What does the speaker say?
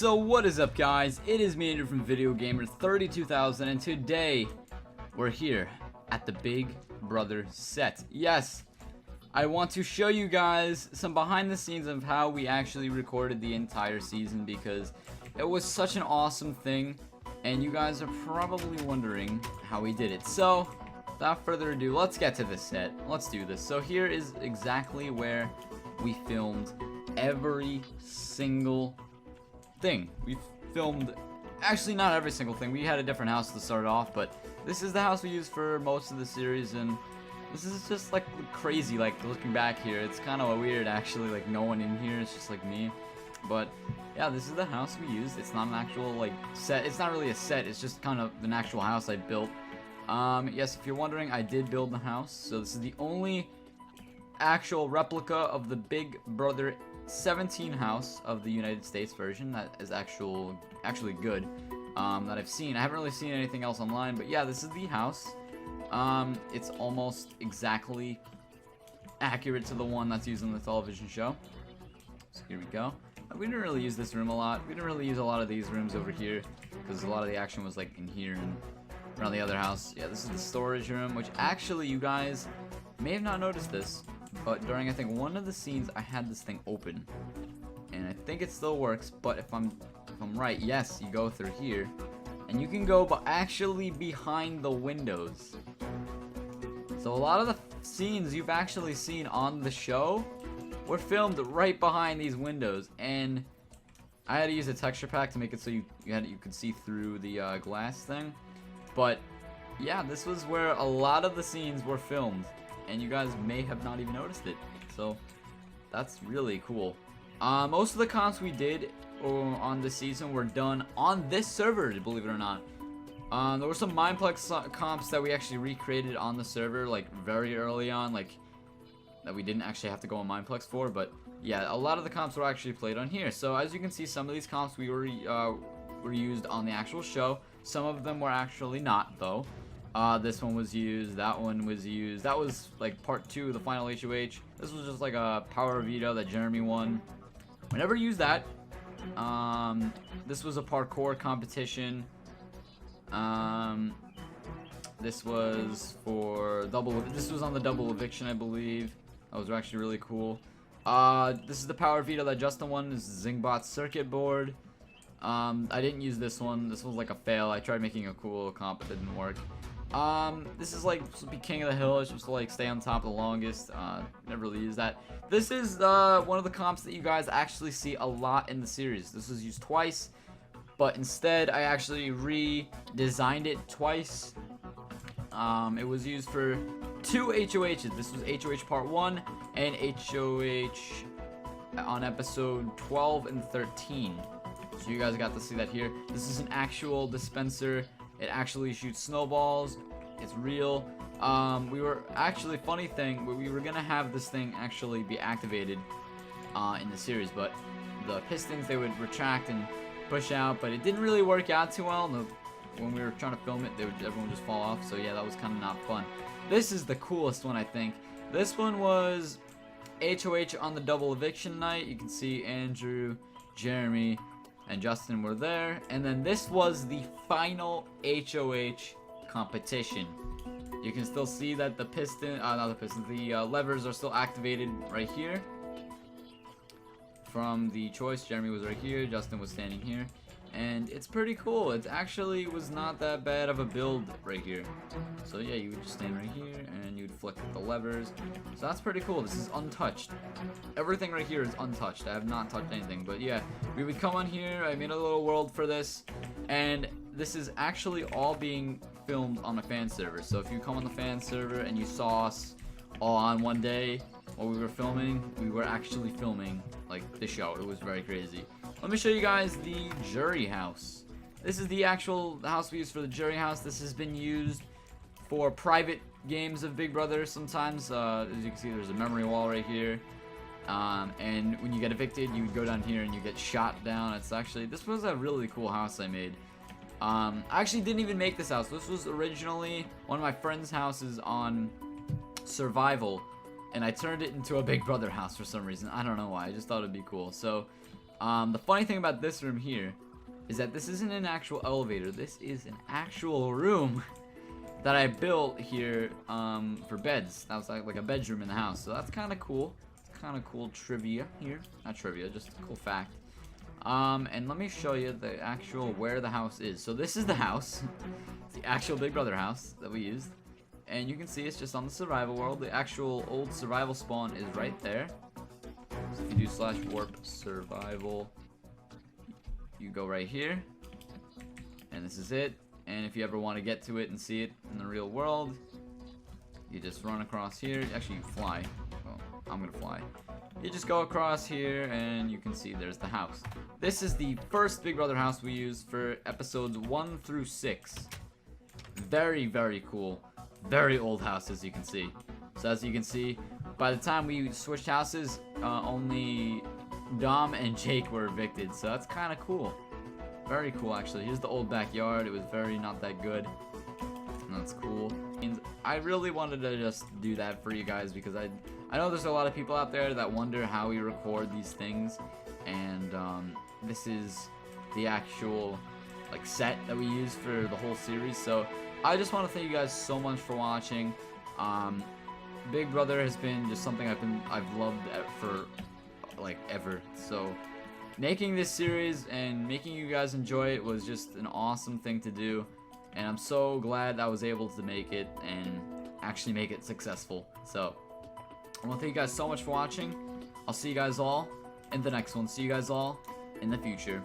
So what is up, guys? It is me, Andrew from Video Gamer 32000, and today we're here at the Big Brother set. Yes, I want to show you guys some behind the scenes of how we actually recorded the entire season, because it was such an awesome thing, and you guys are probably wondering how we did it. So without further ado, let's get to this set. Let's do this. So here is exactly where we filmed every single thing. We filmed, actually not every single thing. We had a different house to start off, but this is the house we used for most of the series, and this is just like crazy. Like looking back here, it's kind of weird actually, like no one in here, it's just like me. But yeah, this is the house we used. It's not an actual like set. It's not really a set, it's just kind of an actual house I built. Yes, if you're wondering, I did build the house. So this is the only actual replica of the Big Brother 17 house of the United States version that is actually good, that I've seen. I haven't really seen anything else online, but yeah, this is the house. It's almost exactly accurate to the one that's used in the television show. So here we go. We didn't really use this room a lot. We didn't really use a lot of these rooms over here because a lot of the action was like in here and around the other house. Yeah, this is the storage room, which actually you guys may have not noticed this, but during I think one of the scenes I had this thing open, and I think it still works. But if I'm right, yes, you go through here, and you can go but actually behind the windows. So a lot of the scenes you've actually seen on the show were filmed right behind these windows, and I had to use a texture pack to make it so you could see through the glass thing. But yeah, this was where a lot of the scenes were filmed, and you guys may have not even noticed it. So that's really cool. Most of the comps we did on this season were done on this server, believe it or not. There were some Mineplex comps that we actually recreated on the server, like very early on, like that we didn't actually have to go on Mineplex for. But yeah, a lot of the comps were actually played on here. So as you can see, some of these comps were used on the actual show. Some of them were actually not, though. This one was used, that one was used. That was like part 2 of the final HOH. This was just like a Power Veto that Jeremy won. We never used that. This was a parkour competition. This was for this was on the double eviction, I believe. That was actually really cool. This is the Power Veto that Justin won. This is Zingbot's circuit board. I didn't use this one. This was like a fail. I tried making a cool comp, it didn't work. This is like supposed to be King of the Hill. It's supposed to like stay on top the longest. Never really used that. This is one of the comps that you guys actually see a lot in the series. This was used twice, but instead I actually redesigned it twice. It was used for 2 HOHs. This was HOH Part 1 and HOH on episode 12 and 13. So you guys got to see that here. This is an actual dispenser. It actually shoots snowballs. It's real. We were actually, funny thing, we were gonna have this thing actually be activated in the series, but the pistons, they would retract and push out, but it didn't really work out too well. When we were trying to film it, everyone would just fall off. So yeah, that was kind of not fun. This is the coolest one, I think. This one was HOH on the double eviction night. You can see Andrew, Jeremy, and Justin were there. And then this was the final HOH competition. You can still see that the the levers are still activated right here. From the choice, Jeremy was right here, Justin was standing here. And it's pretty cool. It actually was not that bad of a build right here. So yeah, you would just stand right here and you'd flick the levers. So that's pretty cool. This is untouched. Everything right here is untouched. I have not touched anything. But yeah, we would come on here. I made a little world for this. And this is actually all being filmed on a fan server. So if you come on the fan server and you saw us all on one day while we were filming, we were actually filming like the show. It was very crazy. Let me show you guys the jury house. This is the actual house we use for the jury house. This has been used for private games of Big Brother sometimes. As you can see, there's a memory wall right here. And when you get evicted, you go down here and you get shot down. This was a really cool house I made. I actually didn't even make this house. This was originally one of my friend's houses on Survival, and I turned it into a Big Brother house for some reason. I don't know why. I just thought it'd be cool. So The funny thing about this room here is that this isn't an actual elevator. This is an actual room that I built here for beds. That was like a bedroom in the house. So that's kind of cool. It's kind of cool trivia here. Not trivia, just a cool fact. And let me show you the actual where the house is. So this is the house. It's the actual Big Brother house that we used. And you can see it's just on the survival world. The actual old survival spawn is right there. So if you do /warp survival, you go right here. And this is it. And if you ever want to get to it and see it in the real world, you just run across here. Actually, you fly. Well, I'm gonna fly. You just go across here and you can see there's the house. This is the first Big Brother house we used for episodes 1 through 6. Very, very cool. Very old house, as you can see. So as you can see, by the time we switched houses, only Dom and Jake were evicted. So that's kind of cool. Very cool, actually. Here's the old backyard. It was very not that good. And that's cool. And I really wanted to just do that for you guys because I know there's a lot of people out there that wonder how we record these things. And this is the actual like set that we use for the whole series. So I just want to thank you guys so much for watching. Big Brother has been just something I've loved for like ever. So making this series and making you guys enjoy it was just an awesome thing to do, and I'm so glad I was able to make it and actually make it successful. So I want to thank you guys so much for watching. I'll see you guys all in the next one. See you guys all in the future.